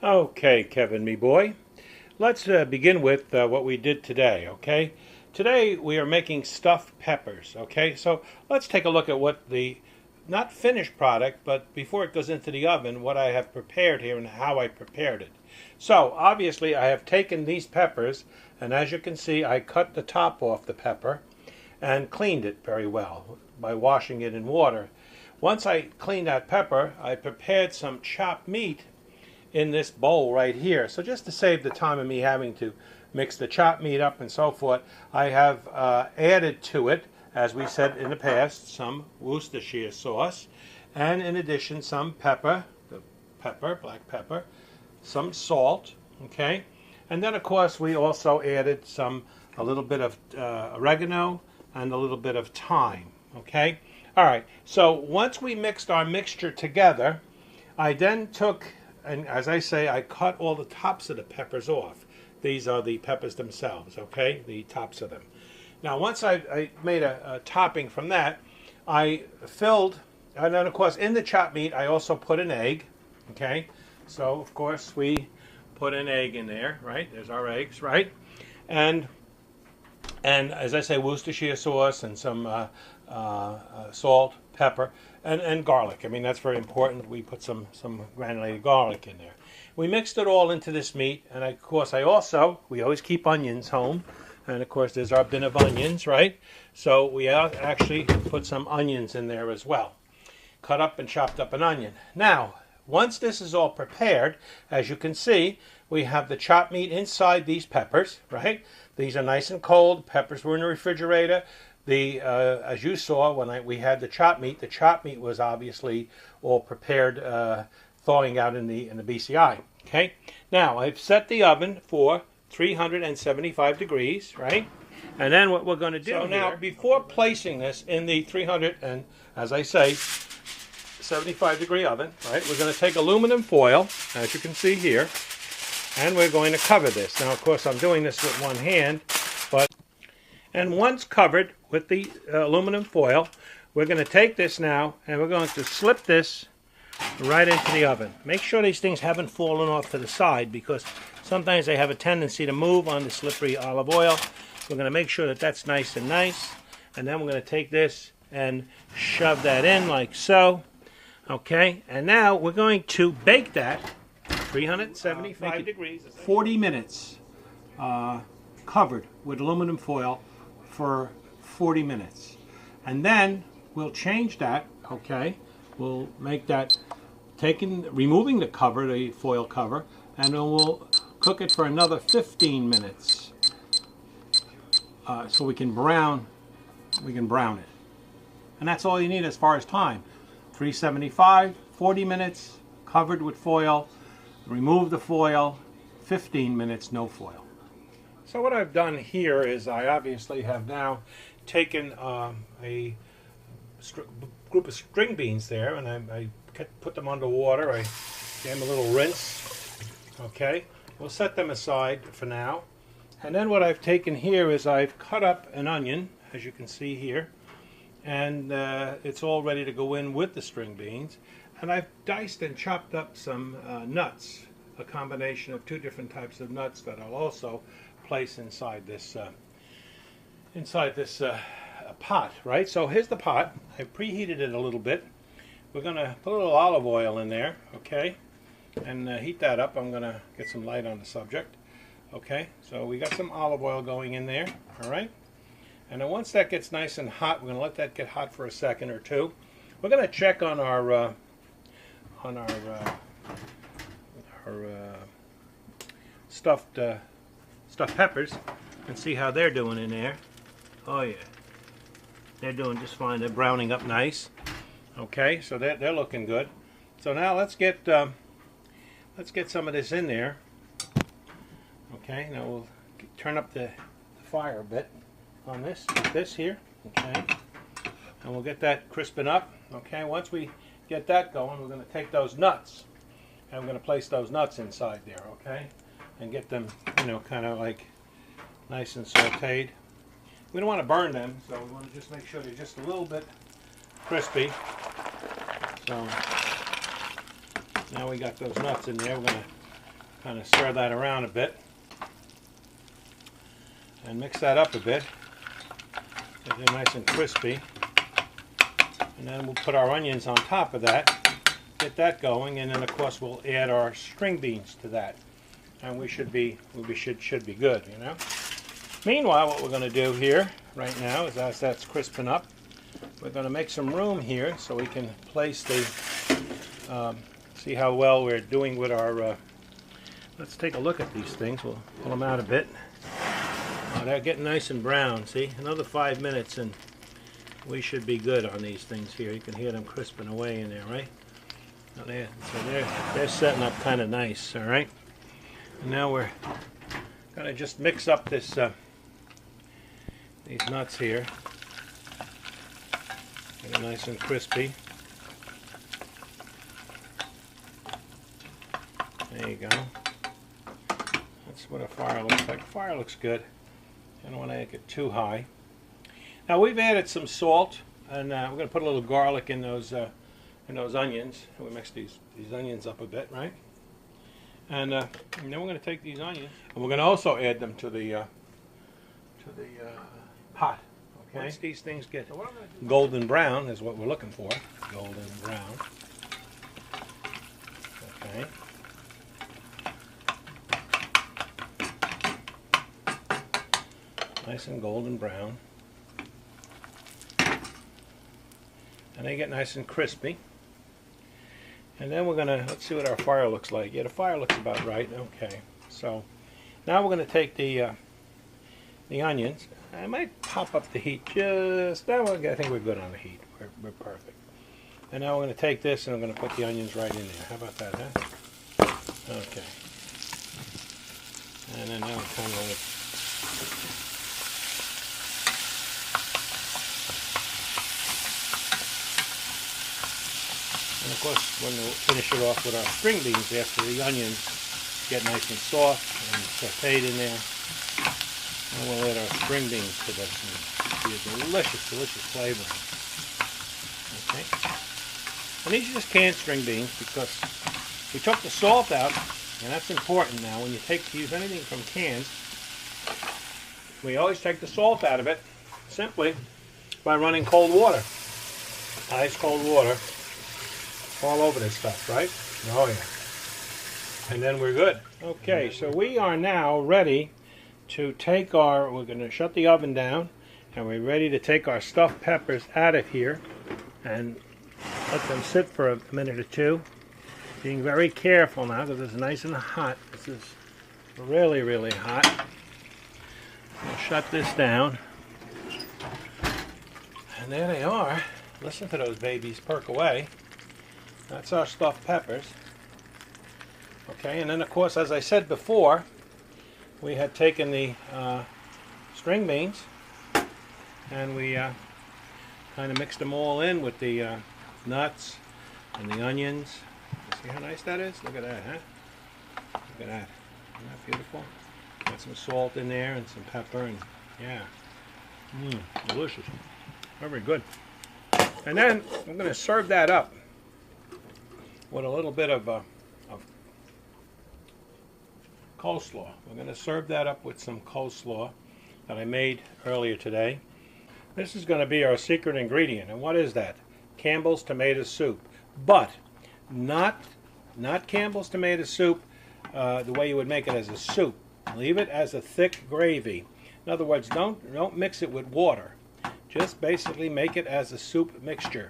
Okay, Kevin, me boy. Let's begin with what we did today, okay? Today we are making stuffed peppers, okay? So let's take a look at what the, not finished product, but before it goes into the oven, what I have prepared here and how I prepared it. So obviously I have taken these peppers, and as you can see, I cut the top off the pepper and cleaned it very well by washing it in water. Once I cleaned that pepper, I prepared some chopped meat in this bowl right here. So just to save the time of me having to mix the chopped meat up and so forth, I have added to it, as we said in the past, some Worcestershire sauce, and in addition some pepper, black pepper, some salt, okay, and then of course we also added a little bit of oregano and a little bit of thyme, okay. All right, so once we mixed our mixture together, I then took, and as I say, I cut all the tops of the peppers off. These are the peppers themselves, okay? The tops of them. Now, once I made a topping from that, I filled, and then of course in the chopped meat, I also put an egg, okay? So, of course, we put an egg in there, right? There's our eggs, right? And as I say, Worcestershire sauce and some salt, pepper, and garlic. I mean, that's very important. We put some granulated garlic in there. We mixed it all into this meat, and of course we always keep onions home, and of course there's our bin of onions, right? So we actually put some onions in there as well. Cut up and chopped up an onion. Now, once this is all prepared, as you can see, we have the chopped meat inside these peppers, right? These are nice and cold. Peppers were in the refrigerator. As you saw when we had the chopped meat was obviously all prepared, thawing out in the BCI. Okay. Now I've set the oven for 375 degrees, right? And then what we're going to do now, before placing this in the 300 and, as I say, 75-degree oven, right? We're going to take aluminum foil, as you can see here, and we're going to cover this. Now, of course, I'm doing this with one hand, and once covered with the aluminum foil, we're going to take this now and we're going to slip this right into the oven. Make sure these things haven't fallen off to the side, because sometimes they have a tendency to move on the slippery olive oil. We're going to make sure that that's nice, and then we're going to take this and shove that in like so. Okay, and now we're going to bake that 375 degrees, 40 minutes, covered with aluminum foil for 40 minutes. And then we'll change that, okay? We'll make that, removing the cover, the foil cover, and then we'll cook it for another 15 minutes. So we can brown it. And that's all you need as far as time. 375, 40 minutes, covered with foil, remove the foil, 15 minutes, no foil. So what I've done here is I obviously have now taken a group of string beans there, and I put them under water. I gave them a little rinse. Okay, we'll set them aside for now. And then what I've taken here is I've cut up an onion, as you can see here, and it's all ready to go in with the string beans. And I've diced and chopped up some nuts, a combination of two different types of nuts that I'll also place inside this pot, right? So here's the pot. I've preheated it a little bit. We're going to put a little olive oil in there, okay, and heat that up. I'm going to get some light on the subject, okay? So we got some olive oil going in there, all right? And then once that gets nice and hot, we're going to let that get hot for a second or two. We're going to check on our stuffed peppers and see how they're doing in there. Oh yeah, they're doing just fine. They're browning up nice. Okay, so they're looking good. So now let's get some of this in there. Okay, now we'll turn up the fire a bit on this here. Okay, and we'll get that crisping up. Okay, once we get that going, we're going to take those nuts and we're going to place those nuts inside there. Okay, and get them, kind of like nice and sauteed. We don't want to burn them, so we want to just make sure they're just a little bit crispy. So now we got those nuts in there. We're going to Kind of stir that around a bit and mix that up a bit. Get them nice and crispy. And then we'll put our onions on top of that, get that going, and then of course we'll add our string beans to that. And we should be good, you know. Meanwhile, what we're going to do here right now is, as that's crisping up, we're going to make some room here so we can place the, see how well we're doing with our, let's take a look at these things. We'll pull them out a bit. Oh, they're getting nice and brown, see? Another 5 minutes and we should be good on these things here. You can hear them crisping away in there, right? So they're setting up kind of nice, all right? And now we're going to just mix up this, these nuts here. Get them nice and crispy. There you go. That's what a fire looks like. Fire looks good. I don't want to make it too high. Now we've added some salt, and we're going to put a little garlic in those onions. We mix these onions up a bit, right? And then we're going to take these onions, and we're going to also add them to the pot. Okay. Once these things get golden brown, is what we're looking for. Golden brown. Okay. Nice and golden brown. And they get nice and crispy. And then we're going to, let's see what our fire looks like. Yeah, the fire looks about right. Okay. So now we're going to take the onions. I might pop up the heat just, now I think we're good on the heat. We're perfect. And now we're going to take this and I'm going to put the onions right in there. How about that, huh? Okay. And then now I'm kind of and of course, when we'll finish it off with our string beans after the onions get nice and soft and sauteed in there. And we'll add our string beans to this and be a delicious, delicious flavor. Okay. And these are just canned string beans because we took the salt out, and that's important now. When you use anything from cans, we always take the salt out of it simply by running cold water. Ice cold water all over this stuff, right? Oh yeah. And then we're good. Okay, so we are now ready to take we're going to shut the oven down, and we're ready to take our stuffed peppers out of here and let them sit for a minute or two. Being very careful now because it's nice and hot. This is really, really hot. We'll shut this down. And there they are. Listen to those babies perk away. That's our stuffed peppers. Okay, and then of course, as I said before, we had taken the string beans and we kind of mixed them all in with the nuts and the onions. See how nice that is? Look at that, huh? Look at that. Isn't that beautiful? Got some salt in there and some pepper, and yeah. Delicious. Very good. And then I'm going to serve that up with a little bit of coleslaw. We're going to serve that up with some coleslaw that I made earlier today. This is going to be our secret ingredient. And what is that? Campbell's tomato soup. But not Campbell's tomato soup the way you would make it as a soup. Leave it as a thick gravy. In other words, don't mix it with water. Just basically make it as a soup mixture.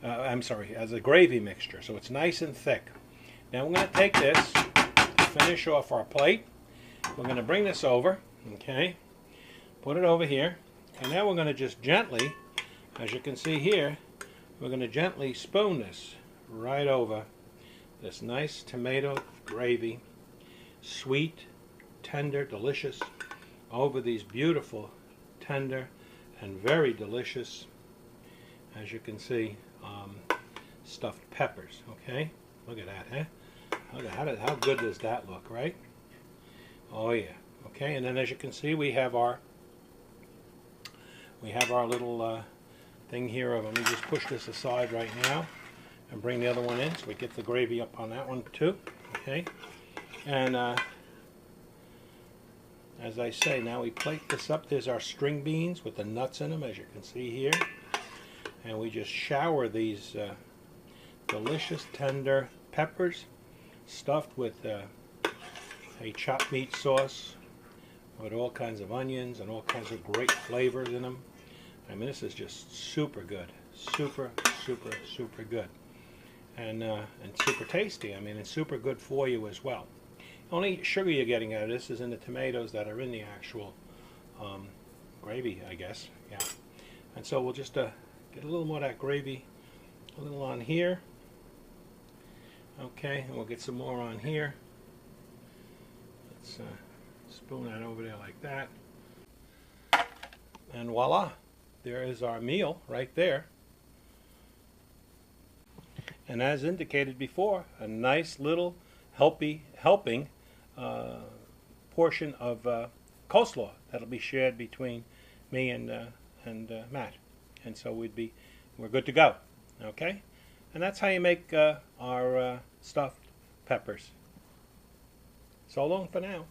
I'm sorry, as a gravy mixture. So it's nice and thick. Now we're going to take this, finish off our plate. We're going to bring this over, okay? Put it over here. And now we're going to just gently, as you can see here, we're going to gently spoon this right over this nice tomato gravy, sweet, tender, delicious, over these beautiful, tender, and very delicious, as you can see, stuffed peppers. Okay, look at that, huh? Look at how good does that look, right? Oh yeah. Okay, and then as you can see, we have our little thing here. Let me just push this aside right now and bring the other one in so we get the gravy up on that one too. Okay, And as I say, now we plate this up. There's our string beans with the nuts in them, as you can see here. And we just shower these delicious, tender peppers stuffed with a chopped meat sauce with all kinds of onions and all kinds of great flavors in them. I mean, this is just super good. Super, super, super good. And super tasty. I mean, it's super good for you as well. Only sugar you're getting out of this is in the tomatoes that are in the actual gravy, I guess. Yeah. And so we'll just get a little more of that gravy, a little on here. Okay, and we'll get some more on here. Let's spoon that over there like that. And voila, there is our meal right there. And as indicated before, a nice little helping portion of coleslaw that'll be shared between me and Matt. And so we're good to go. Okay, and that's how you make our stuffed peppers. So long for now.